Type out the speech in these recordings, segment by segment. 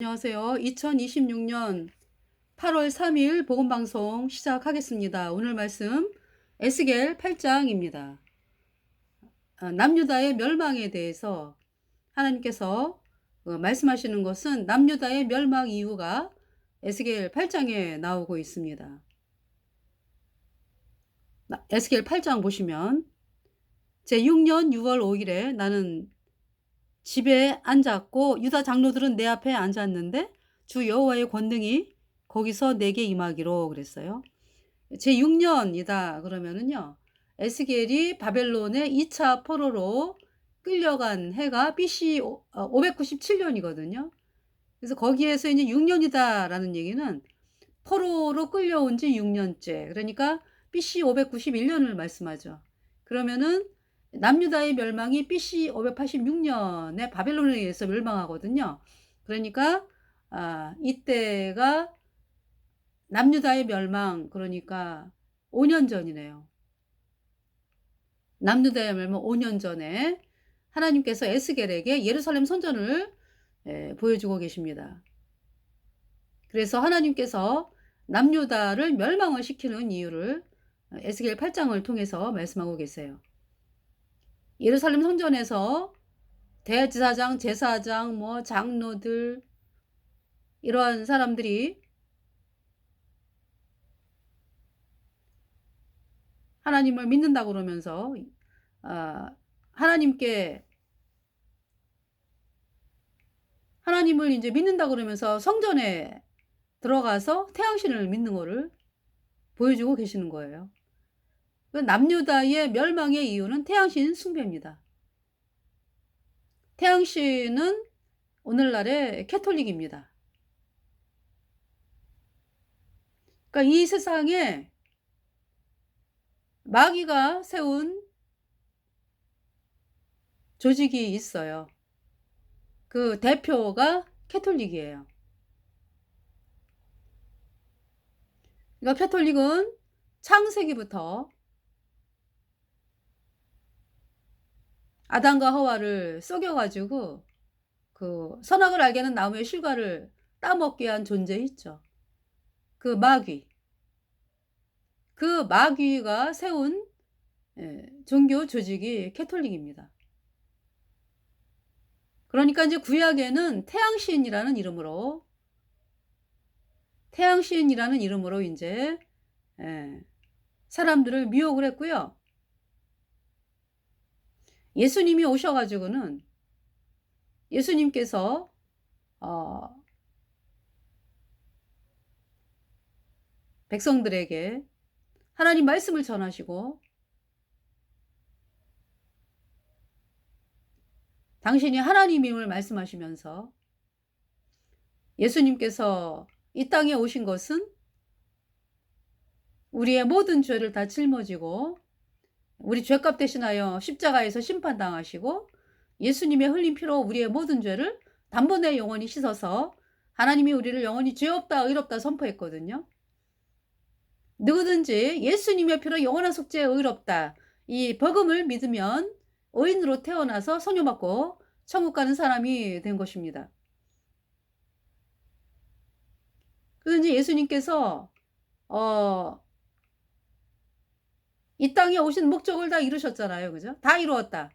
안녕하세요. 2026년 8월 3일 복음방송 시작하겠습니다. 오늘 말씀 에스겔 8장입니다. 남유다의 멸망에 대해서 하나님께서 말씀하시는 것은 남유다의 멸망 이유가 에스겔 8장에 나오고 있습니다. 에스겔 8장 보시면 제6년 6월 5일에 나는 집에 앉았고 유다 장로들은 내 앞에 앉았는데 주 여호와의 권능이 거기서 내게 임하기로 그랬어요. 제6년이다 그러면은요. 에스겔이 바벨론의 2차 포로로 끌려간 해가 BC 597년이거든요. 그래서 거기에서 이제 6년이다라는 얘기는 포로로 끌려온 지 6년째. 그러니까 BC 591년을 말씀하죠. 그러면은 남유다의 멸망이 BC 586년에 바벨론에 의해서 멸망하거든요. 그러니까 이때가 남유다의 멸망, 그러니까 5년 전이네요. 남유다의 멸망 5년 전에 하나님께서 에스겔에게 예루살렘 선전을 보여주고 계십니다. 그래서 하나님께서 남유다를 멸망을 시키는 이유를 에스겔 8장을 통해서 말씀하고 계세요. 예루살렘 성전에서 대제사장, 제사장, 장로들 이러한 사람들이 하나님을 믿는다고 그러면서 하나님을 이제 믿는다고 그러면서 성전에 들어가서 태양신을 믿는 거를 보여주고 계시는 거예요. 남유다의 멸망의 이유는 태양신 숭배입니다. 태양신은 오늘날의 캐톨릭입니다. 그러니까 이 세상에 마귀가 세운 조직이 있어요. 그 대표가 캐톨릭이에요. 그러니까 캐톨릭은 창세기부터 아담과 하와를 속여가지고 그 선악을 알게 하는 나무의 실과를 따먹게 한 존재 있죠. 그 마귀가 세운 종교 조직이 캐톨릭입니다. 그러니까 이제 구약에는 태양신이라는 이름으로 이제 사람들을 미혹을 했고요. 예수님이 오셔가지고는 예수님께서 백성들에게 하나님 말씀을 전하시고 당신이 하나님임을 말씀하시면서 예수님께서 이 땅에 오신 것은 우리의 모든 죄를 다 짊어지고 우리 죄값 대신하여 십자가에서 심판당하시고 예수님의 흘린 피로 우리의 모든 죄를 단번에 영원히 씻어서 하나님이 우리를 영원히 죄 없다 의롭다 선포했거든요. 누구든지 예수님의 피로 영원한 속죄에 의롭다 이 복음을 믿으면 의인으로 태어나서 선녀받고 천국 가는 사람이 된 것입니다. 그래서 이제 예수님께서 이 땅에 오신 목적을 다 이루셨잖아요. 그죠? 다 이루었다.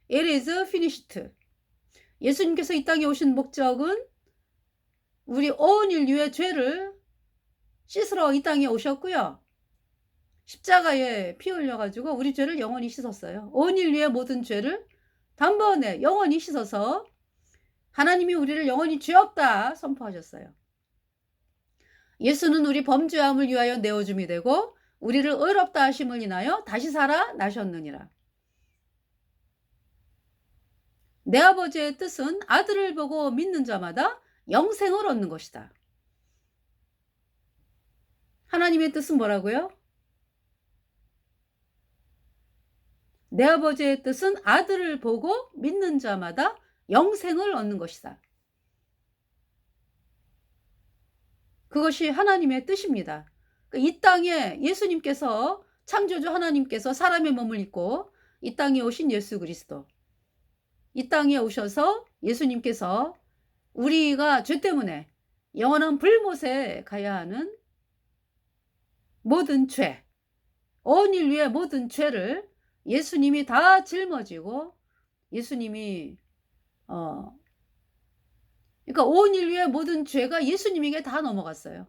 It is finished. 예수님께서 이 땅에 오신 목적은 우리 온 인류의 죄를 씻으러 이 땅에 오셨고요. 십자가에 피 흘려가지고 우리 죄를 영원히 씻었어요. 온 인류의 모든 죄를 단번에 영원히 씻어서 하나님이 우리를 영원히 죄 없다 선포하셨어요. 예수는 우리 범죄함을 위하여 내어줌이 되고 우리를 의롭다 하심을 인하여 다시 살아 나셨느니라. 내 아버지의 뜻은 아들을 보고 믿는 자마다 영생을 얻는 것이다. 하나님의 뜻은 뭐라고요? 내 아버지의 뜻은 아들을 보고 믿는 자마다 영생을 얻는 것이다. 그것이 하나님의 뜻입니다. 이 땅에 예수님께서 창조주 하나님께서 사람의 몸을 입고 이 땅에 오신 예수 그리스도 이 땅에 오셔서 예수님께서 우리가 죄 때문에 영원한 불못에 가야 하는 모든 죄, 온 인류의 모든 죄를 예수님이 다 짊어지고 예수님이 그러니까 온 인류의 모든 죄가 예수님에게 다 넘어갔어요.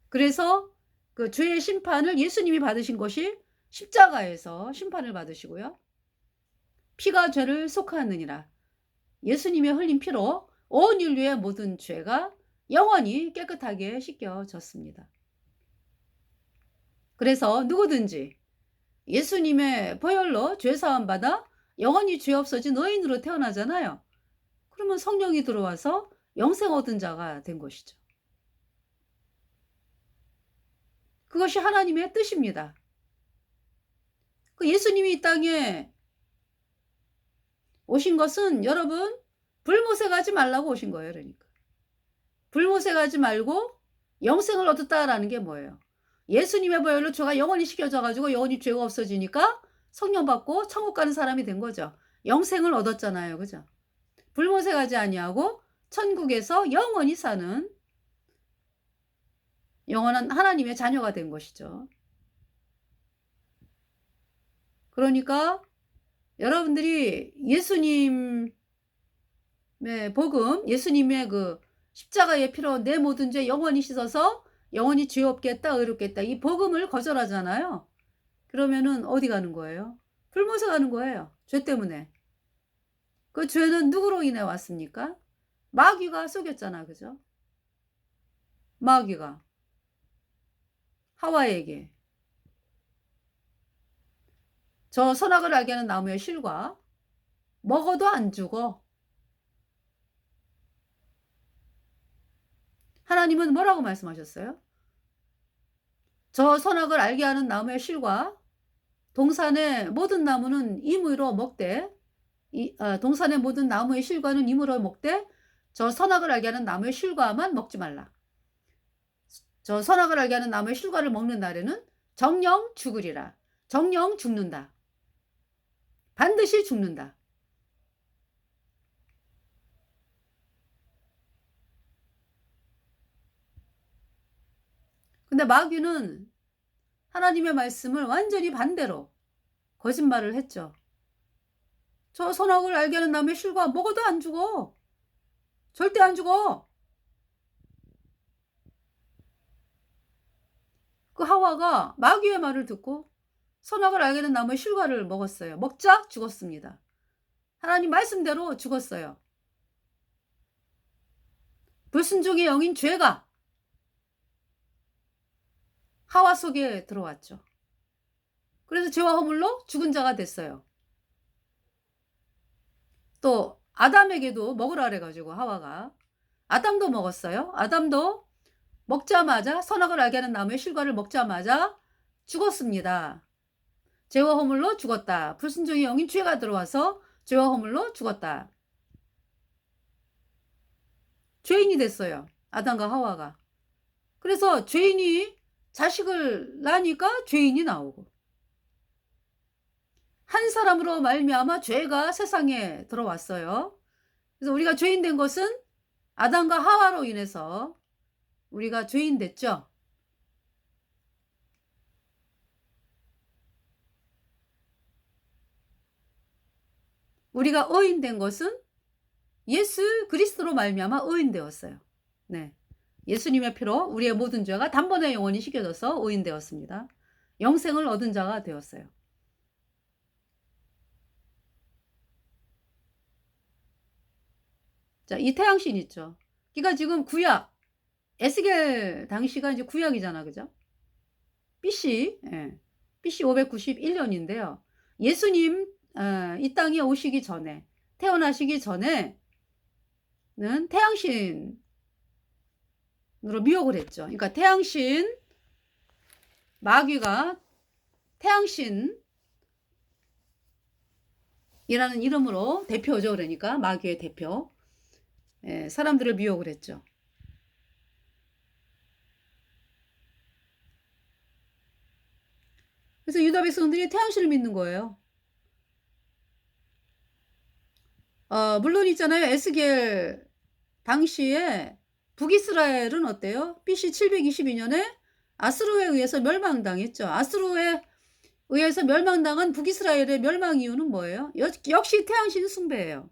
그래서 그 죄의 심판을 예수님이 받으신 것이 십자가에서 심판을 받으시고요. 피가 죄를 속하느니라. 예수님의 흘린 피로 온 인류의 모든 죄가 영원히 깨끗하게 씻겨졌습니다. 그래서 누구든지 예수님의 보혈로 죄사함 받아 영원히 죄 없어진 의인으로 태어나잖아요. 그러면 성령이 들어와서 영생 얻은 자가 된 것이죠. 그것이 하나님의 뜻입니다. 그 예수님이 이 땅에 오신 것은 여러분 불못에 가지 말라고 오신 거예요. 그러니까 불못에 가지 말고 영생을 얻었다라는 게 뭐예요? 예수님의 보혈로 죄가 영원히 씻겨져 가지고 영원히 죄가 없어지니까 성령 받고 천국 가는 사람이 된 거죠. 영생을 얻었잖아요. 그죠? 불못에 가지 아니하고 천국에서 영원히 사는 영원한 하나님의 자녀가 된 것이죠. 그러니까 여러분들이 예수님의 복음, 예수님의 그 십자가의 피로 내 모든 죄 영원히 씻어서 영원히 죄 없겠다, 의롭겠다. 이 복음을 거절하잖아요. 그러면은 어디 가는 거예요? 불못에 가는 거예요. 죄 때문에. 그 죄는 누구로 인해 왔습니까? 마귀가 속였잖아. 그죠? 마귀가 하와에게 저 선악을 알게 하는 나무의 실과 먹어도 안 죽어. 하나님은 뭐라고 말씀하셨어요? 저 선악을 알게 하는 나무의 실과 동산의 모든 나무는 이무로 먹되 동산의 모든 나무의 실과는 이무로 먹되 저 선악을 알게 하는 나무의 실과만 먹지 말라. 저 선악을 알게 하는 나무의 실과를 먹는 날에는 정령 죽으리라. 정령 죽는다. 반드시 죽는다. 근데 마귀는 하나님의 말씀을 완전히 반대로 거짓말을 했죠. 저 선악을 알게 하는 나무의 실과 먹어도 안 죽어. 절대 안 죽어. 그 하와가 마귀의 말을 듣고 선악을 알게 된 나무의 실과를 먹었어요. 먹자 죽었습니다. 하나님 말씀대로 죽었어요. 불순종의 영인 죄가 하와 속에 들어왔죠. 그래서 죄와 허물로 죽은 자가 됐어요. 또 아담에게도 먹으라 그래가지고 하와가 아담도 먹었어요. 아담도 먹자마자 선악을 알게 하는 나무의 실과를 먹자마자 죽었습니다. 죄와 허물로 죽었다. 불순종의 영인 죄가 들어와서 죄와 허물로 죽었다. 죄인이 됐어요. 아담과 하와가. 그래서 죄인이 자식을 낳으니까 죄인이 나오고 한 사람으로 말미암아 죄가 세상에 들어왔어요. 그래서 우리가 죄인 된 것은 아담과 하와로 인해서 우리가 죄인 됐죠. 우리가 의인 된 것은 예수 그리스도로 말미암아 의인 되었어요. 네. 예수님의 피로 우리의 모든 죄가 단번에 영원히 씻겨져서 의인 되었습니다. 영생을 얻은 자가 되었어요. 자, 이 태양신 있죠. 그러니까 지금 구약 에스겔 당시가 이제 구약이잖아. 그죠? BC, 예. BC 591년인데요. 예수님 이 땅에 오시기 전에 태어나시기 전에는 태양신으로 미혹을 했죠. 그러니까 태양신 마귀가 태양신이라는 이름으로 대표죠. 그러니까 마귀의 대표. 예, 사람들을 미혹을 했죠. 그래서 유다 백성들이 태양신을 믿는 거예요. 물론 있잖아요. 에스겔 당시에 북이스라엘은 어때요? BC 722년에 아수르에 의해서 멸망당했죠. 아수르에 의해서 멸망당한 북이스라엘의 멸망 이유는 뭐예요? 역시 태양신 숭배예요.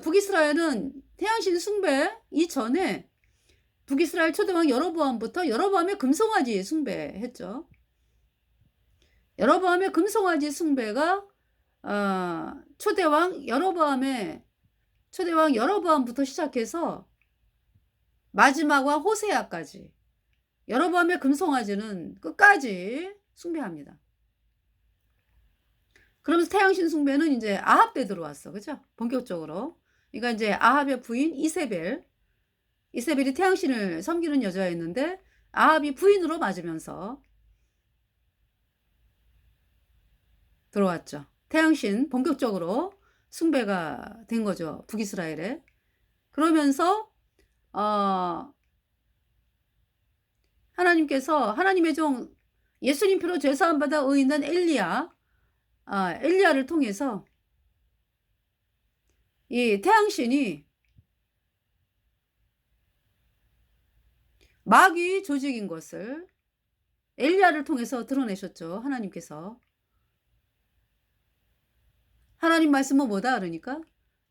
북이스라엘은 태양신 숭배 이전에 북이스라엘 초대왕 여로보암부터 여로보암의 금송아지 숭배했죠. 여로보암의 금송아지 숭배가 초대왕 여로보암부터 시작해서 마지막 왕 호세아까지 여로보암의 금송아지는 끝까지 숭배합니다. 그러면서 태양신 숭배는 이제 아합 때 들어왔어. 그죠? 본격적으로. 그러니까 이제 아합의 부인 이세벨이 태양신을 섬기는 여자였는데 아합이 부인으로 맞으면서 들어왔죠. 태양신 본격적으로 숭배가 된 거죠. 북이스라엘에. 그러면서 하나님께서 하나님의 종 예수님 피로 죄사함 받아 의인된 엘리야를 통해서 이 태양신이 마귀 조직인 것을 엘리야를 통해서 드러내셨죠. 하나님께서. 하나님 말씀은 뭐다 그러니까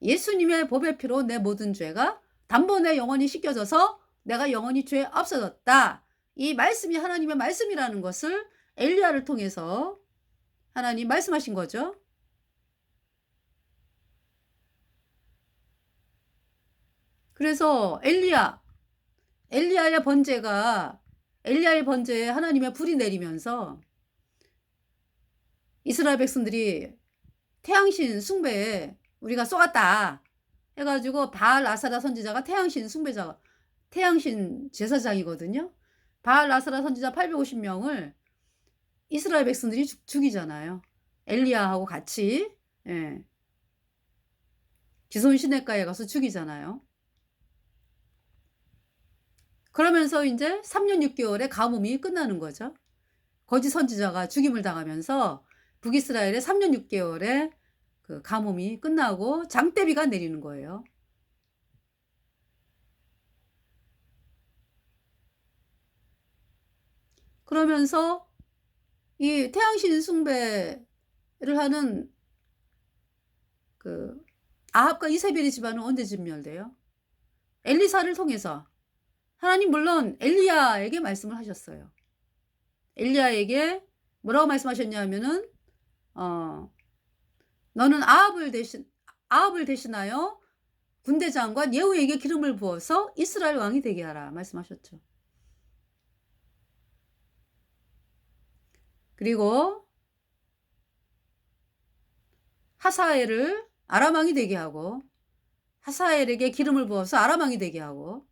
예수님의 보배 피로 내 모든 죄가 단번에 영원히 씻겨져서 내가 영원히 죄에 없어졌다. 이 말씀이 하나님의 말씀이라는 것을 엘리야를 통해서 하나님 말씀하신 거죠. 그래서 엘리야의 번제에 하나님의 불이 내리면서 이스라엘 백성들이 태양신 숭배에 우리가 쏘았다 해가지고 바알 아사라 선지자가 태양신 제사장이거든요. 바알 아사라 선지자 850명을 이스라엘 백성들이 죽이잖아요. 엘리야하고 같이 기손 시냇가에 가서 죽이잖아요. 그러면서 이제 3년 6개월의 가뭄이 끝나는 거죠. 거짓 선지자가 죽임을 당하면서 북이스라엘의 3년 6개월의 그 가뭄이 끝나고 장대비가 내리는 거예요. 그러면서 이 태양신 숭배를 하는 그 아합과 이세벨의 집안은 언제 진멸돼요? 엘리사를 통해서. 하나님 물론 엘리야에게 말씀을 하셨어요. 엘리야에게 뭐라고 말씀하셨냐면은 너는 아합을 대신하여 군대장관 예후에게 기름을 부어서 이스라엘 왕이 되게 하라 말씀하셨죠. 그리고 하사엘을 아람 왕이 되게 하고 하사엘에게 기름을 부어서 아람 왕이 되게 하고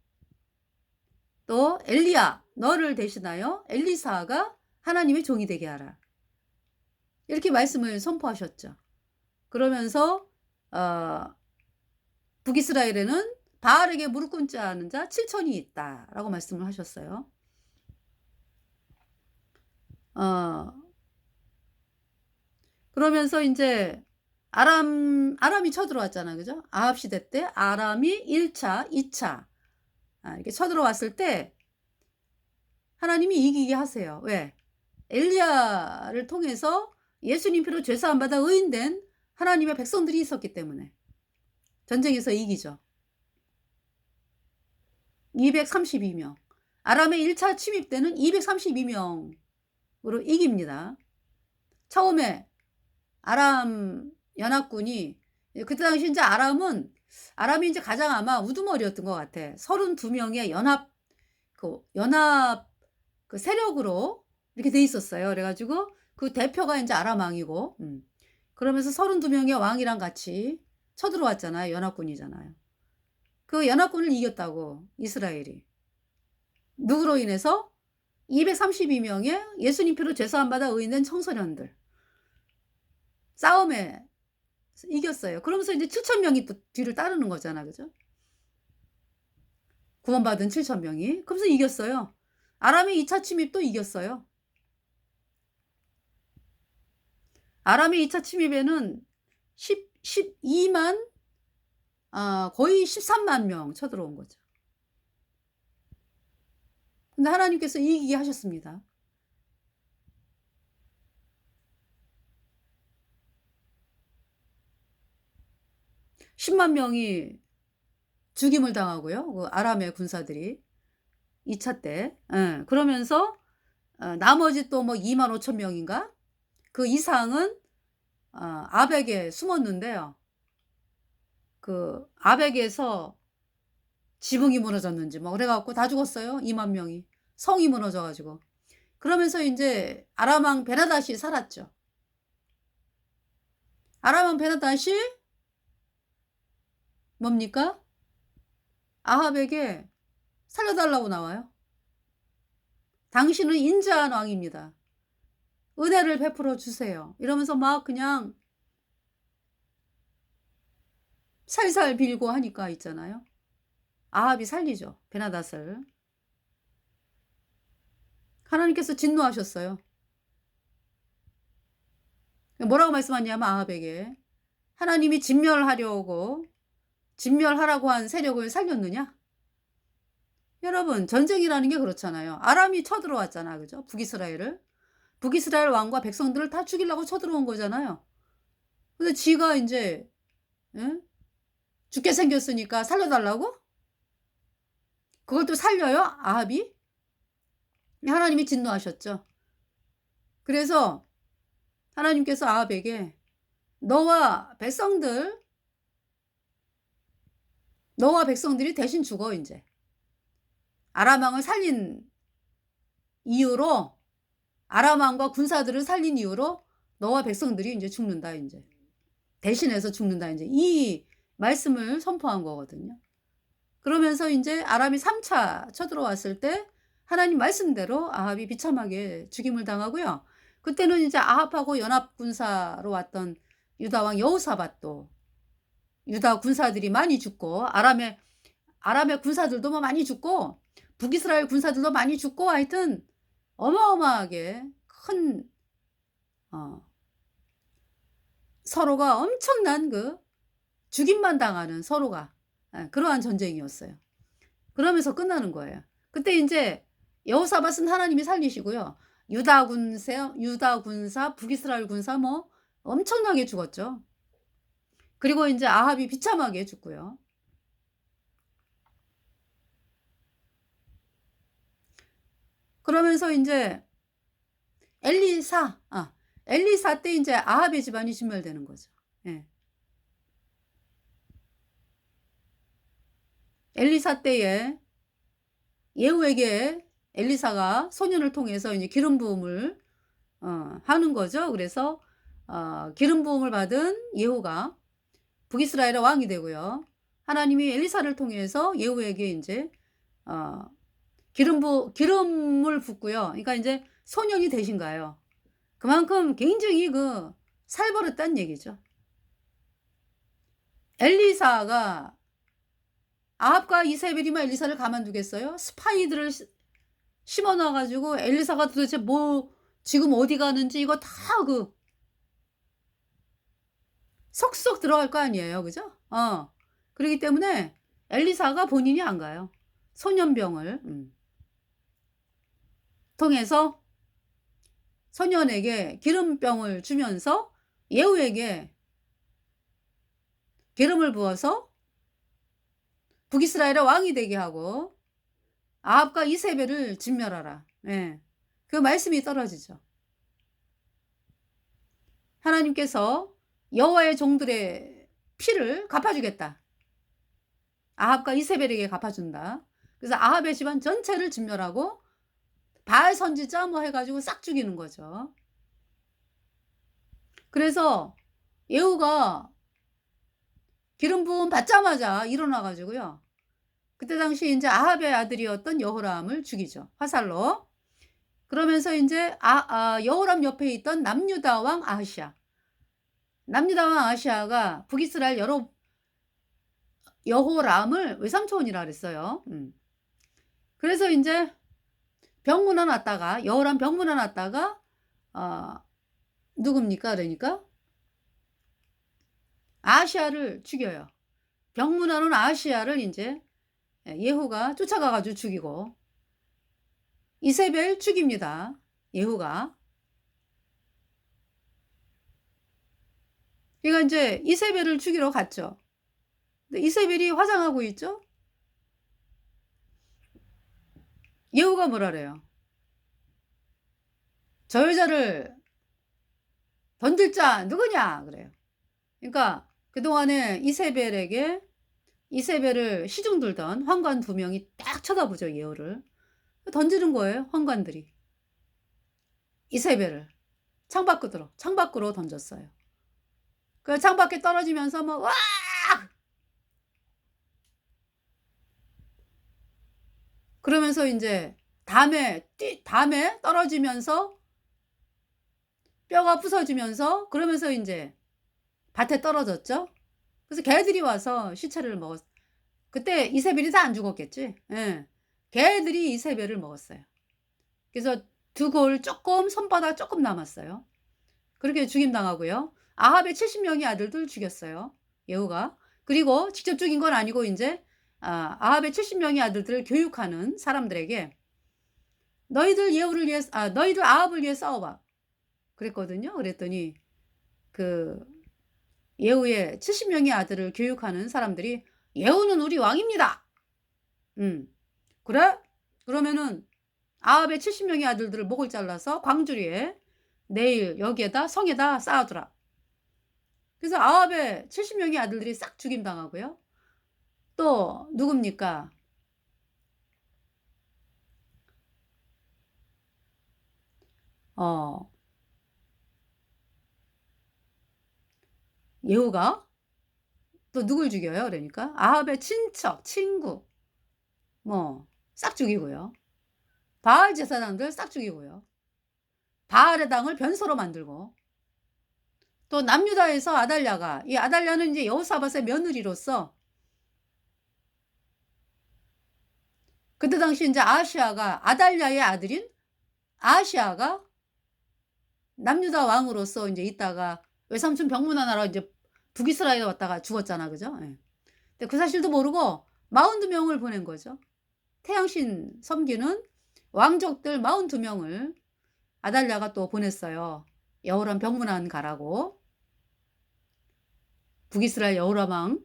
또 엘리야 너를 대신하여 엘리사가 하나님의 종이 되게 하라. 이렇게 말씀을 선포하셨죠. 그러면서 북이스라엘에는 바알에게 무릎 꿇지 않은 자 7천이 있다라고 말씀을 하셨어요. 그러면서 이제 아람이 쳐들어왔잖아. 그죠? 아합 시대 때 아람이 1차, 2차 이렇게 쳐들어왔을 때 하나님이 이기게 하세요. 왜? 엘리야를 통해서 예수님 피로 죄사함 받아 의인된 하나님의 백성들이 있었기 때문에 전쟁에서 이기죠. 232명. 아람의 1차 침입 때는 232명으로 이깁니다. 처음에 아람 연합군이 그때 당시 이제 아람이 이제 가장 아마 우두머리였던 것 같아. 32명의 연합 그 세력으로 이렇게 돼 있었어요. 그래가지고 그 대표가 이제 아람 왕이고, 그러면서 32명의 왕이랑 같이 쳐들어왔잖아요. 연합군이잖아요. 그 연합군을 이겼다고 이스라엘이. 누구로 인해서? 232명의 예수님 피로 죄사함 받아 의인된 청소년들. 싸움에 이겼어요. 그러면서 이제 7,000명이 또 뒤를 따르는 거잖아. 그죠? 구원받은 7,000명이. 그러면서 이겼어요. 아람의 2차 침입도 이겼어요. 아람의 2차 침입에는 12만 거의 13만 명 쳐들어온 거죠. 근데 하나님께서 이기게 하셨습니다. 10만 명이 죽임을 당하고요. 그 아람의 군사들이 2차 때. 예. 그러면서 나머지 또 뭐 2만 5천 명인가? 그 이상은 아벡에 숨었는데요. 그 아벡에서 지붕이 무너졌는지 뭐 그래 갖고 다 죽었어요. 2만 명이. 성이 무너져 가지고. 그러면서 인제 아람 왕 베나닷이 살았죠. 아람 왕 베나닷이 뭡니까? 아합에게 살려 달라고 나와요. 당신은 인자한 왕입니다. 은혜를 베풀어 주세요. 이러면서 막 그냥 살살 빌고 하니까 있잖아요. 아합이 살리죠, 베나닷을. 하나님께서 진노하셨어요. 뭐라고 말씀하냐면 아합에게 하나님이 진멸하라고 한 세력을 살렸느냐? 여러분, 전쟁이라는 게 그렇잖아요. 아람이 쳐들어왔잖아, 그죠? 북이스라엘을. 북이스라엘 왕과 백성들을 다 죽이려고 쳐들어온 거잖아요. 근데 지가 이제 죽게 생겼으니까 살려달라고? 그걸 또 살려요? 아합이? 하나님이 진노하셨죠. 그래서 하나님께서 아합에게 너와 백성들이 대신 죽어 이제. 아람 왕을 살린 이유로, 아람 왕과 군사들을 살린 이유로 너와 백성들이 이제 죽는다 이제. 대신해서 죽는다 이제. 이 말씀을 선포한 거거든요. 그러면서 이제 아람이 3차 쳐들어왔을 때 하나님 말씀대로 아합이 비참하게 죽임을 당하고요. 그때는 이제 아합하고 연합 군사로 왔던 유다 왕 여호사밧도 유다 군사들이 많이 죽고 아람의 군사들도 뭐 많이 죽고 북이스라엘 군사들도 많이 죽고 하여튼 어마어마하게 큰 서로가 엄청난 그 죽임만 당하는 서로가 그러한 전쟁이었어요. 그러면서 끝나는 거예요. 그때 이제 여호사밧은 하나님이 살리시고요. 유다 군사, 북이스라엘 군사 뭐 엄청나게 죽었죠. 그리고 이제 아합이 비참하게 죽고요. 그러면서 이제 엘리사 때 이제 아합의 집안이 진멸되는 거죠. 예. 엘리사 때에 예후에게 엘리사가 소년을 통해서 이제 기름 부음을 하는 거죠. 그래서 기름 부음을 받은 예후가 북이스라엘의 왕이 되고요. 하나님이 엘리사를 통해서 예후에게 이제 기름을 붓고요. 그러니까 이제 소년이 되신 거예요. 그만큼 굉장히 그 살벌했다는 얘기죠. 엘리사가 아합과 이세벨이면 엘리사를 가만두겠어요? 스파이들을 심어놔 가지고 엘리사가 도대체 뭐 지금 어디 가는지 이거 다 그 속속 들어갈 거 아니에요. 그죠? 그러기 때문에 엘리사가 본인이 안 가요. 소년병을 통해서 소년에게 기름병을 주면서 예후에게 기름을 부어서 북이스라엘의 왕이 되게 하고 아합과 이세벨을 진멸하라. 예. 그 말씀이 떨어지죠. 하나님께서 여호와의 종들의 피를 갚아주겠다. 아합과 이세벨에게 갚아준다. 그래서 아합의 집안 전체를 진멸하고 바알 선지자 뭐 해가지고 싹 죽이는 거죠. 그래서 예후가 기름 부음 받자마자 일어나가지고요. 그때 당시 이제 아합의 아들이었던 여호람을 죽이죠. 화살로. 그러면서 이제 여호람 옆에 있던 남유다 왕 아하시아. 남유다 왕 아하시아가 북이스라엘 여호람을 외삼촌이라 그랬어요. 그래서 이제 병 문어놨다가 여호람 병 문어놨다가 누굽니까? 그러니까 아하시아를 죽여요. 병문안온 아하시아를 이제 예후가 쫓아가 가지고 죽이고 이세벨 죽입니다. 예후가. 그러니까 이제 이세벨을 죽이러 갔죠. 근데 이세벨이 화장하고 있죠. 예후가 뭐라 그래요? 저 여자를 던질 자 누구냐 그래요. 그러니까 그동안에 이세벨을 시중 들던 환관 2명이 딱 쳐다보죠, 예후를. 던지는 거예요, 환관들이. 이세벨을 창밖으로 던졌어요. 그 창밖에 떨어지면서 막 와! 그러면서 이제 담에 떨어지면서 뼈가 부서지면서 그러면서 이제 밭에 떨어졌죠. 그래서 개들이 와서 시체를 먹었. 그때 이세벨이 다 안 죽었겠지. 예. 개들이 이세벨을 먹었어요. 그래서 두골 조금 손바닥 조금 남았어요. 그렇게 죽임당하고요. 아합의 70명의 아들들 죽였어요. 예후가. 그리고 직접 죽인 건 아니고 이제 아합의 70명의 아들들을 교육하는 사람들에게 너희들 아합을 위해 싸워봐. 그랬거든요. 그랬더니 그 예후의 70명의 아들을 교육하는 사람들이 예후는 우리 왕입니다. 그래? 그러면은 아합의 70명의 아들들을 목을 잘라서 광주리에 내일 여기에다 성에다 쌓아두라. 그래서 아합의 70명의 아들들이 싹 죽임당하고요. 또 누굽니까? 예후가 또 누굴 죽여요? 그러니까 아합의 친척, 친구 뭐 싹 죽이고요. 바알 제사장들 싹 죽이고요. 바알의 당을 변소로 만들고 또 남유다에서 아달랴가 이 아달랴는 이제 여호사밧의 며느리로서 그때 당시 이제 아달랴의 아들인 아하시아가 남유다 왕으로서 이제 있다가 외삼촌 병문안하러 이제 북이스라엘에 왔다가 죽었잖아, 그죠? 예. 근데 그 사실도 모르고 42명을 보낸 거죠. 태양신 섬기는 왕족들 42명을 아달랴가 또 보냈어요. 여호람 병문안 가라고. 북이스라엘 여호람 왕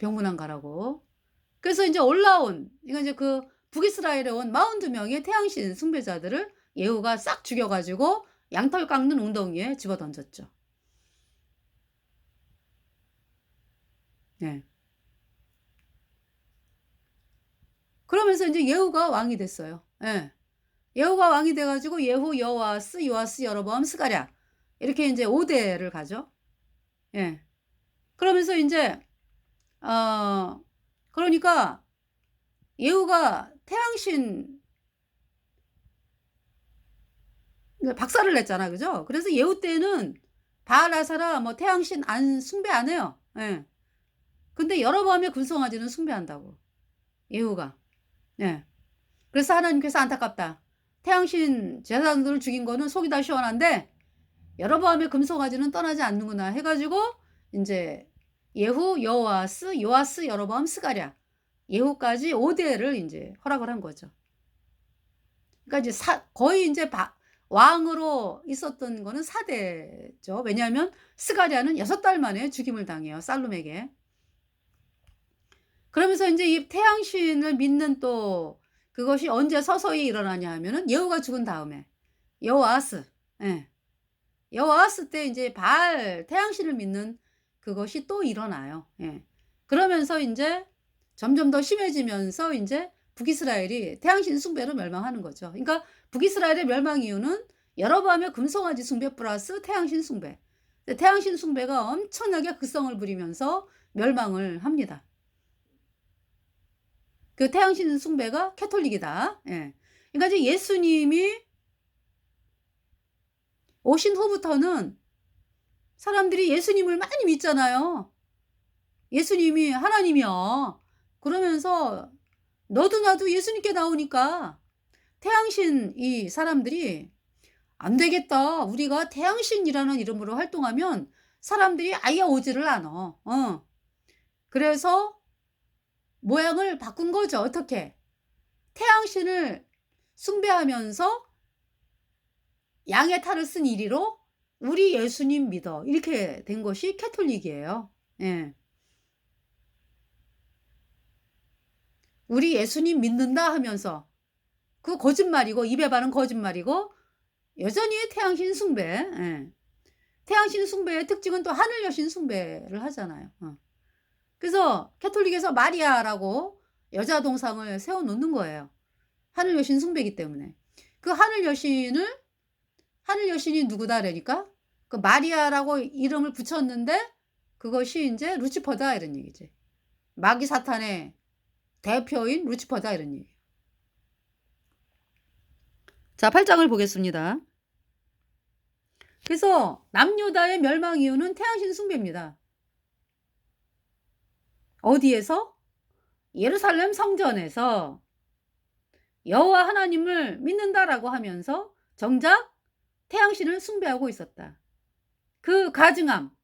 병문안 가라고. 그래서 이제 이거 이제 그 북이스라엘에 온 42명의 태양신 숭배자들을 예후가 싹 죽여가지고 양털 깎는 웅덩이에 집어 던졌죠. 네. 그러면서 이제 예후가 왕이 됐어요. 예. 예후가 왕이 돼가지고 예후, 여호아스, 여로보암, 스가랴 이렇게 이제 5대를 가죠. 예. 그러면서 이제 그러니까 예후가 태양신 박살을 냈잖아, 그죠? 그래서 예후 때는 바알 아사라 뭐 태양신 숭배 안 해요. 예. 근데 여로보암의 군송아지는 숭배한다고 예후가. 예. 그래서 하나님께서 안타깝다. 태양신 제사장들을 죽인 거는 속이 다 시원한데 여로보암의 금송아지는 떠나지 않는구나 해가지고 이제 예후, 여호아스, 여로보암, 스가랴 예후까지 5대를 이제 허락을 한 거죠. 그러니까 이제 거의 이제 왕으로 있었던 거는 4대죠. 왜냐하면 스가랴는 6달 만에 죽임을 당해요. 살룸에게. 그러면서 이제 이 태양신을 믿는 또 그것이 언제 서서히 일어나냐 하면은 예후가 죽은 다음에 여호아스, 예. 여호아스 때 이제 바알 태양신을 믿는 그것이 또 일어나요. 예. 그러면서 이제 점점 더 심해지면서 이제 북이스라엘이 태양신 숭배로 멸망하는 거죠. 그러니까 북이스라엘의 멸망 이유는 여로보암의 금송아지 숭배 플러스 태양신 숭배. 태양신 숭배가 엄청나게 극성을 부리면서 멸망을 합니다. 그 태양신 숭배가 캐톨릭이다. 예. 그러니까 이제 예수님이 오신 후부터는 사람들이 예수님을 많이 믿잖아요. 예수님이 하나님이야. 그러면서 너도 나도 예수님께 나오니까 태양신 이 사람들이 안 되겠다. 우리가 태양신이라는 이름으로 활동하면 사람들이 아예 오지를 않아. 그래서 모양을 바꾼 거죠. 어떻게? 태양신을 숭배하면서 양의 탈을 쓴 이리로 우리 예수님 믿어. 이렇게 된 것이 캐톨릭이에요. 예. 우리 예수님 믿는다 하면서 그 거짓말이고 입에 바른 거짓말이고 여전히 태양신 숭배. 예. 태양신 숭배의 특징은 또 하늘 여신 숭배를 하잖아요. 그래서 캐톨릭에서 마리아라고 여자 동상을 세워 놓는 거예요. 하늘 여신 숭배이기 때문에. 그 하늘 여신이 누구다 그러니까 그 마리아라고 이름을 붙였는데 그것이 이제 루치퍼다 이런 얘기지. 마귀 사탄의 대표인 루치퍼다 이런 얘기예요. 자, 8장을 보겠습니다. 그래서 남유다의 멸망 이유는 태양신 숭배입니다. 어디에서? 예루살렘 성전에서 여호와 하나님을 믿는다라고 하면서 정작 태양신을 숭배하고 있었다. 그 가증함.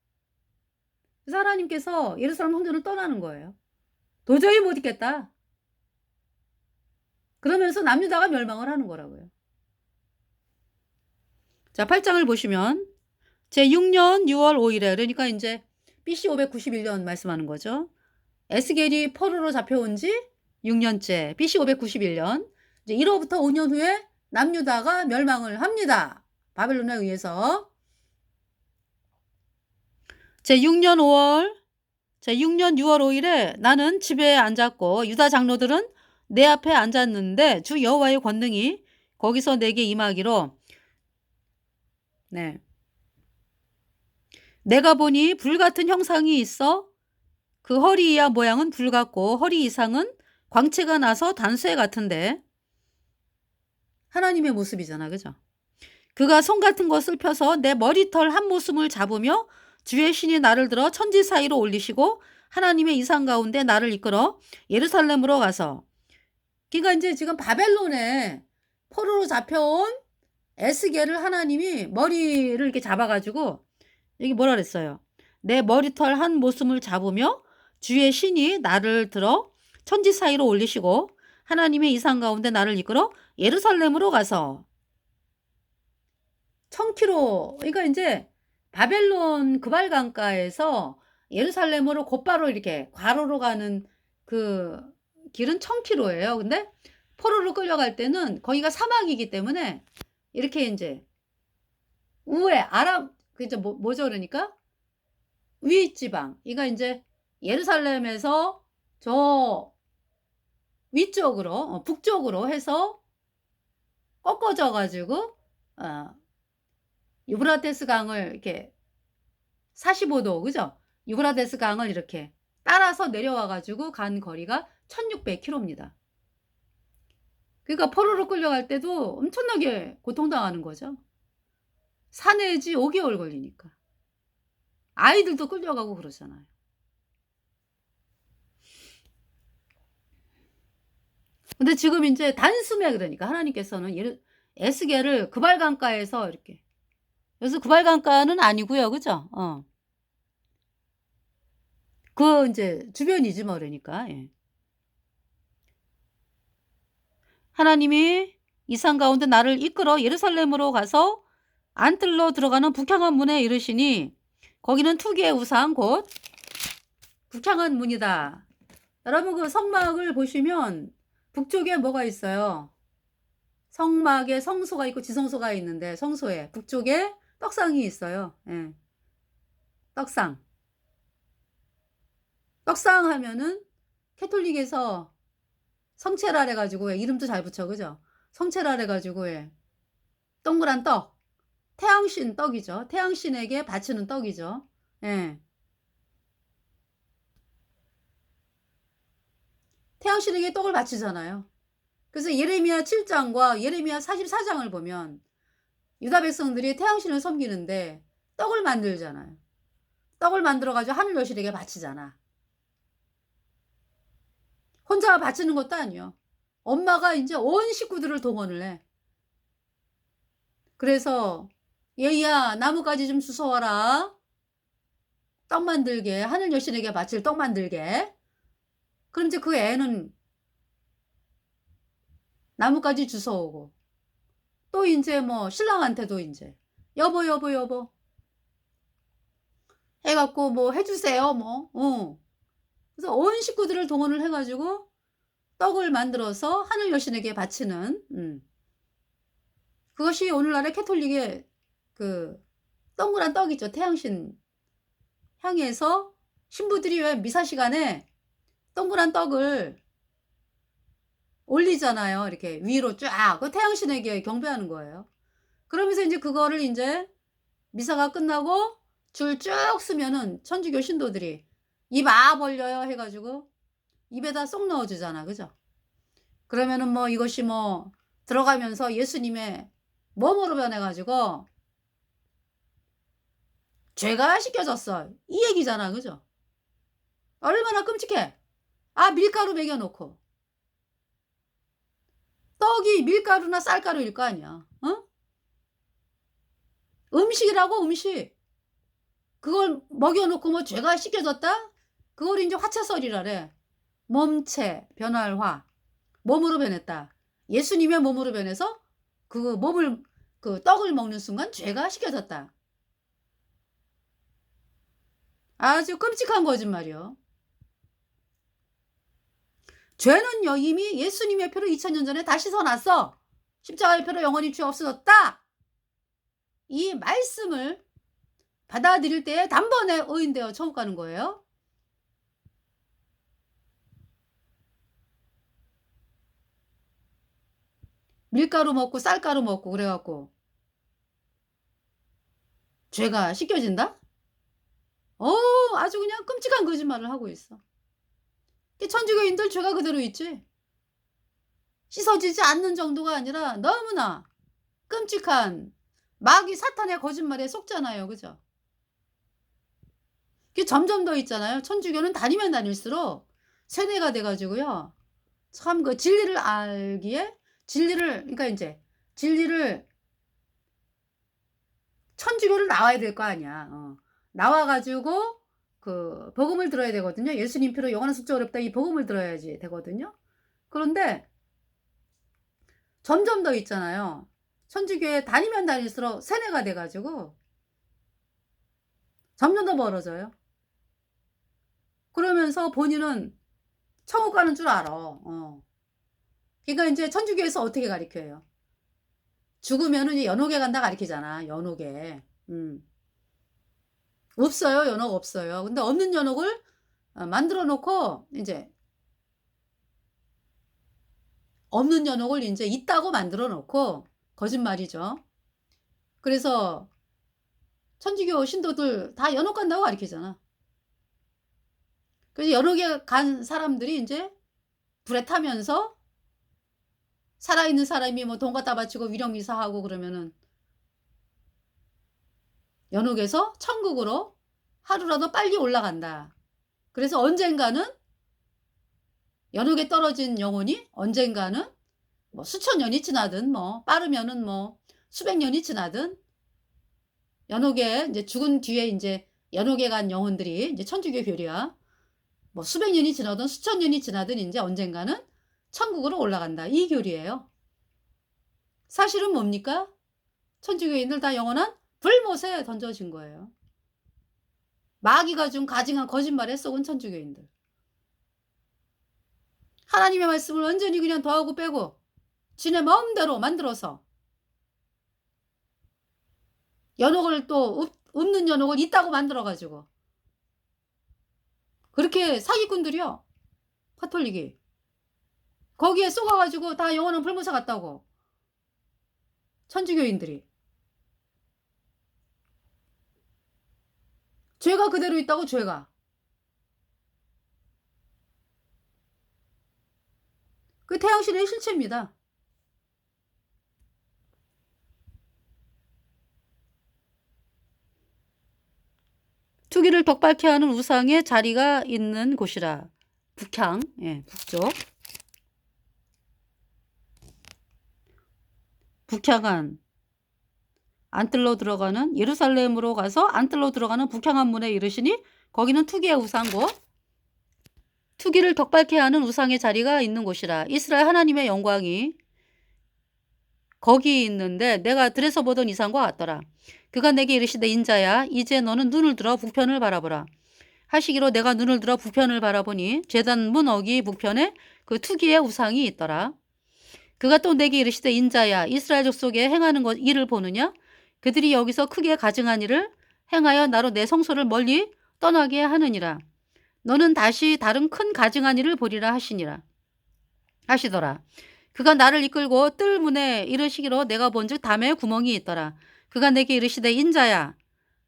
그래서 하나님께서 예루살렘 성전을 떠나는 거예요. 도저히 못 있겠다. 그러면서 남유다가 멸망을 하는 거라고요. 자, 8장을 보시면 제6년 6월 5일에 그러니까 이제 BC 591년 말씀하는 거죠. 에스겔이 포로로 잡혀온 지 6년째 BC 591년 이제 1호부터 5년 후에 남유다가 멸망을 합니다. 바벨론에 의해서. 제6년 6월 5일에 나는 집에 앉았고 유다 장로들은 내 앞에 앉았는데 주 여호와의 권능이 거기서 내게 임하기로 내가 보니 불같은 형상이 있어 그 허리 이하 모양은 불 같고 허리 이상은 광채가 나서 단수에 같은데 하나님의 모습이잖아. 그죠? 그가 손 같은 것을 펴서 내 머리털 한 모순을 잡으며 주의 신이 나를 들어 천지 사이로 올리시고 하나님의 이상 가운데 나를 이끌어 예루살렘으로 가서 그러니까 이제 지금 바벨론에 포로로 잡혀온 에스겔을 하나님이 머리를 이렇게 잡아가지고 여기 뭐라 그랬어요? 내 머리털 한 모순을 잡으며 주의 신이 나를 들어 천지 사이로 올리시고 하나님의 이상 가운데 나를 이끌어 예루살렘으로 가서 1000km 그러니까 이제 바벨론 그발강가에서 예루살렘으로 곧바로 이렇게 과로로 가는 그 길은 1000km예요. 근데 포로로 끌려갈 때는 거기가 사막이기 때문에 이렇게 이제 우에 아람 그 이제 뭐죠 그러니까 윗지방 이거 이제 예루살렘에서 저 위쪽으로 북쪽으로 해서 꺾어져 가지고 유브라데스 강을 이렇게 45도 그죠? 유브라데스 강을 이렇게 따라서 내려와 가지고 간 거리가 1600km입니다. 그러니까 포로로 끌려갈 때도 엄청나게 고통당하는 거죠. 사내지 5개월 걸리니까. 아이들도 끌려가고 그러잖아요. 근데 지금 이제 단숨에 그러니까 하나님께서는 에스겔을 그발강가에서 이렇게 그래서 그발강가는 아니고요. 그죠? 그 이제 주변이지 뭐 그러니까. 예. 하나님이 이상 가운데 나를 이끌어 예루살렘으로 가서 안뜰로 들어가는 북향한 문에 이르시니 거기는 투기의 우상 곧 북향한 문이다. 여러분 그 성막을 보시면 북쪽에 뭐가 있어요? 성막에 성소가 있고 지성소가 있는데 성소에 북쪽에 떡상이 있어요. 예. 떡상. 떡상 하면은 캐톨릭에서 성체랄 해가지고 이름도 잘 붙여 그죠? 성체랄 해가지고 동그란 떡. 태양신 떡이죠. 태양신에게 바치는 떡이죠. 예. 태양신에게 떡을 바치잖아요. 그래서 예레미야 7장과 예레미야 44장을 보면 유다 백성들이 태양신을 섬기는데 떡을 만들잖아요. 떡을 만들어가지고 하늘 여신에게 바치잖아. 혼자 바치는 것도 아니요. 엄마가 이제 온 식구들을 동원을 해. 그래서 얘야 나뭇가지 좀 주워와라. 떡 만들게, 하늘 여신에게 바칠 떡 만들게. 그럼 이제 그 애는 나뭇가지 주워오고, 또 인제 뭐 신랑한테도 인제 "여보, 여보, 여보." 해 갖고 뭐 해 주세요 뭐. 그래서 온 식구들을 동원을 해 가지고 떡을 만들어서 하늘 여신에게 바치는, 그것이 오늘날의 캐톨릭의 그 동그란 떡 있죠. 태양신 향해서 신부들이 왜 미사 시간에 동그란 떡을 올리잖아요. 이렇게 위로 쫙. 그 태양신에게 경배하는 거예요. 그러면서 인제 그거를 인제 미사가 끝나고 줄 쭉 서면은 천주교 신도들이 "입 벌려요." 해 가지고 입에다 쏙 넣어 주잖아. 그죠? 그러면은 뭐 이것이 뭐 들어가면서 예수님의 몸으로 변해 가지고 "죄가 씻겨졌어." 이 얘기잖아. 그죠? 얼마나 끔찍해. 밀가루 먹여 놓고. 떡이 밀가루나 쌀가루일 거 아니야. 어? 음식이라고 음식. 그걸 먹여 놓고 뭐 "죄가 씻겨졌다?" 그걸 인제 화채설이라래. 몸체 변할화. 몸으로 변했다. 예수님의 몸으로 변해서 그 몸을, 그 떡을 먹는 순간 죄가 씻겨졌다. 아주 끔찍한 거짓말이요. 죄는요 이미 예수님의 피로 2000년 전에 다 씻어 놨어. 십자가의 피로 영원히 죄 없어졌다. 이 말씀을 받아들일 때에 단번에 의인되어 천국 가는 거예요. 밀가루 먹고 쌀가루 먹고 그래 갖고 죄가 씻겨진다? 어 아주 그냥 끔찍한 거짓말을 하고 있어. 이 천주교인들 죄가 그대로 있지. 씻어지지 않는 정도가 아니라 너무나 끔찍한 마귀 사탄의 거짓말에 속잖아요. 그죠? 그게 점점 더 있잖아요. 천주교는 다니면 다닐수록 세뇌가 돼 가지고요. 참 그 진리를 알기에, 진리를, 그러니까 인제 진리를, 천주교를 나와야 될 거 아니야. 나와 가지고 그 복음을 들어야 되거든요. "예수님 피로 영원한 속죄 어렵다." 이 복음을 들어야지 되거든요. 그런데 점점 더 있잖아요. 천주교에 다니면 다닐수록 세뇌가 돼 가지고 점점 더 멀어져요. 그러면서 본인은 천국 가는 줄 알아. 그러니까 인제 천주교에서 어떻게 가르쳐요? 죽으면은 이제 연옥에 간다 가르치잖아, 연옥에. 없어요. 연옥 없어요. 근데 없는 연옥을 만들어 놓고 인제 없는 연옥을 인제 있다고 만들어 놓고, 거짓말이죠. 그래서 천주교 신도들 다 연옥 간다고 가르치잖아. 그래서 연옥에 간 사람들이 인제 불에 타면서 살아있는 사람이 뭐 돈 갖다 바치고 위령미사하고 그러면은 연옥에서 천국으로 하루라도 빨리 올라간다. 그래서 언젠가는 연옥에 떨어진 영혼이 언젠가는 뭐 수천 년이 지나든 뭐 빠르면은 뭐 수백 년이 지나든 연옥에 인제 죽은 뒤에 인제 연옥에 간 영혼들이 인제 천주교 교리야. 뭐 수백 년이 지나든 수천 년이 지나든 인제 언젠가는 천국으로 올라간다. 이 교리예요. 사실은 뭡니까? 천주교인들 다 영원한 불못에 던져진 거예요. 마귀가 준 가증한 거짓말에 속은 천주교인들. 하나님의 말씀을 완전히 그냥 더하고 빼고 지네 마음대로 만들어서 연옥을 또 없는 연옥을 있다고 만들어 가지고 그렇게 사기꾼들이요, 카톨릭이. 거기에 속아 가지고 다 영원한 불못에 갔다고, 천주교인들이. 죄가 그대로 있다고, 죄가. 그 태양신의 실체입니다. 투기를 덕밟게 하는 우상의 자리가 있는 곳이라. 북향, 예, 북쪽. 북향안. 안뜰로 들어가는, 예루살렘으로 가서 안뜰로 들어가는 북향안 문에 이르시니 거기는 투기의 우상고 투기를 격발케 하는 우상의 자리가 있는 곳이라. 이스라엘 하나님의 영광이 거기 있는데 내가 들에서 보던 이상과 같더라. 그가 내게 이르시되 인자야 이제 너는 눈을 들어 북편을 바라보라. 하시기로 내가 눈을 들어 북편을 바라보니 제단 문 어기 북편에 그 투기의 우상이 있더라. 그가 또 내게 이르시되 인자야 이스라엘 족속에 행하는 것 일을 보느냐? 그들이 여기서 크게 가증한 일을 행하여 나로 내 성소를 멀리 떠나게 하느니라. 너는 다시 다른 큰 가증한 일을 보리라 하시더라. 그가 나를 이끌고 뜰 문에 이르시기로 내가 본즉 담에 구멍이 있더라. 그가 내게 이르시되 인자야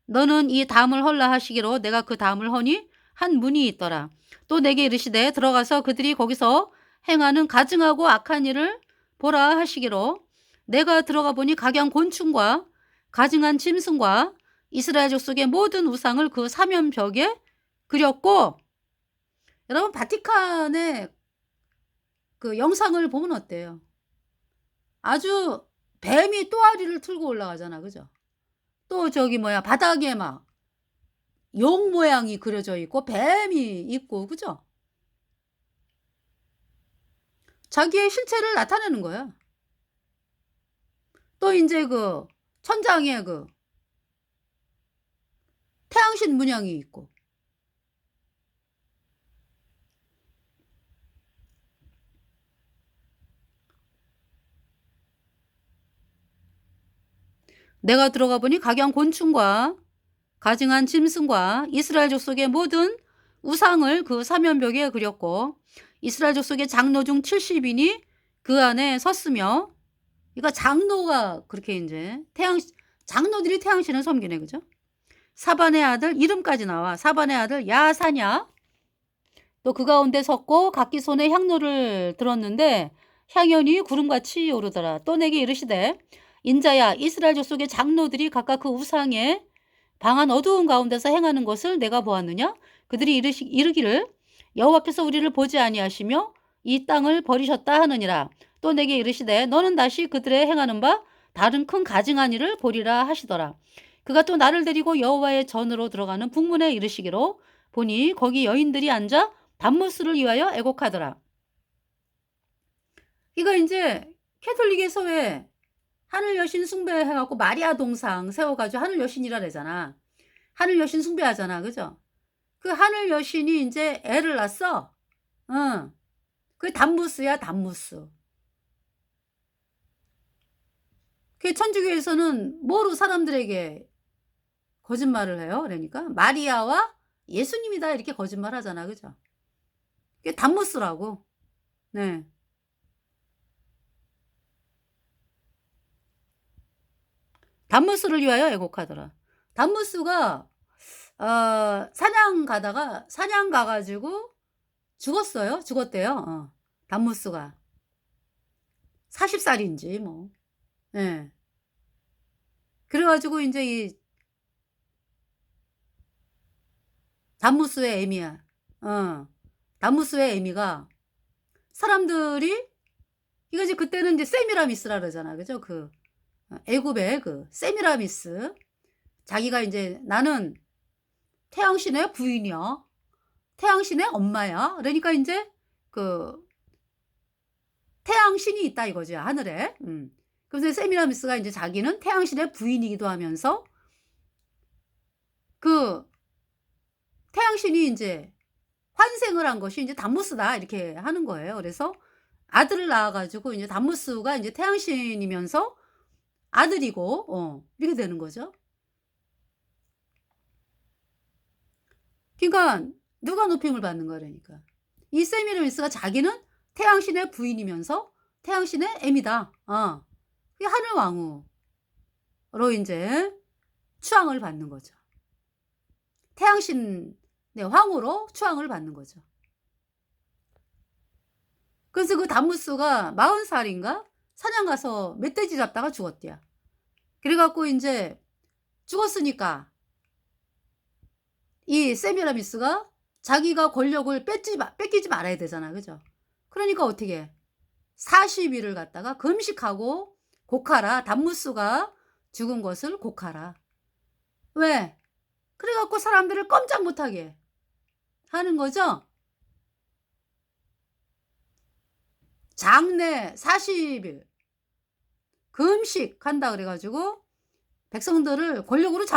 너는 이 담을 헐라 하시기로 내가 그 담을 허니 한 문이 있더라. 또 내게 이르시되 들어가서 그들이 거기서 행하는 가증하고 악한 일을 보라 하시기로 내가 들어가 보니 각양 곤충과 가증한 짐승과 이스라엘 족속의 모든 우상을 그 사면벽에 그렸고, 여러분 바티칸의 그 영상을 보면 어때요? 아주 뱀이 또아리를 틀고 올라가잖아, 그죠? 또 저기 뭐야 바닥에 막 용 모양이 그려져 있고 뱀이 있고, 그죠? 자기의 실체를 나타내는 거야. 또 이제 그 천장에 그 태양신 문양이 있고, 내가 들어가 보니 각양 곤충과 가증한 짐승과 이스라엘 족속의 모든 우상을 그 사면벽에 그렸고 이스라엘 족속의 장로 중 70인이 그 안에 섰으며, 그러니까 장로가 그렇게 이제 장로들이 태양신을 섬기네, 그죠? 사반의 아들 이름까지 나와. 사반의 아들 야사냐 또 그 가운데 섰고 각기 손에 향로를 들었는데 향연이 구름같이 오르더라. 또 내게 이르시되 인자야 이스라엘 족속의 장로들이 각각 그 우상에 방한 어두운 가운데서 행하는 것을 내가 보았느냐? 그들이 이르기를 여호와께서 우리를 보지 아니하시며 이 땅을 버리셨다 하느니라. 또 내게 이르시되 너는 다시 그들의 행하는 바 다른 큰 가증한 일을 보리라 하시더라. 그가 또 나를 데리고 여호와의 전으로 들어가는 북문에 이르시기로 보니 거기 여인들이 앉아 단무스를 위하여 애곡하더라. 이거 이제 캐톨릭에서 왜 하늘 여신 숭배해갖고 마리아 동상 세워가지고 하늘 여신이라 그러잖아. 하늘 여신 숭배하잖아, 그죠? 그 하늘 여신이 이제 애를 낳았어. 응. 그게 단무스야, 단무스. 그 천주교에서는 뭐로 사람들에게 거짓말을 해요? 그러니까 마리아와 예수님이다 이렇게 거짓말 하잖아, 그죠? 그게 단무스라고. 네. 단무스를 위하여 애곡하더라. 단무스가 사냥 가다가 사냥 가가지고 죽었어요. 죽었대요. 단무스가 40살인지 뭐. 예. 그래가지고 이제 이 단무스의 애미야. 단무스의 애미가 사람들이 이거 이제 그때는 이제 세미라미스라 그러잖아, 그죠? 그 애굽의 그 세미라미스, 자기가 이제 나는 태양신의 부인이야, 태양신의 엄마야. 그러니까 이제 그 태양신이 있다 이거지, 하늘에. 그래서 세미라미스가 이제 자기는 태양신의 부인이기도 하면서 그 태양신이 이제 환생을 한 것이 이제 단무스다 이렇게 하는 거예요. 그래서 아들을 낳아가지고 이제 단무스가 이제 태양신이면서 아들이고 이렇게 되는 거죠. 그러니까 누가 높임을 받는 거야, 그러니까 이 세미라미스가 자기는 태양신의 부인이면서 태양신의 애미다. 그게 하늘 왕후로 이제 추앙을 받는 거죠. 태양신 황후로 추앙을 받는 거죠. 그래서 그 단무스가 40살인가 사냥 가서 멧돼지 잡다가 죽었대요. 그래갖고 이제 죽었으니까 이 세미라미스가 자기가 권력을 뺏기지 말아야 되잖아, 그죠? 그러니까 어떻게 40일을 갖다가 금식하고 곡하라. 단무스가 죽은 것을 곡하라. 왜? 그래 갖고 사람들을 꼼짝 못하게 하는 거죠. 장래 40일 금식한다 그래 가지고 백성들을 권력으로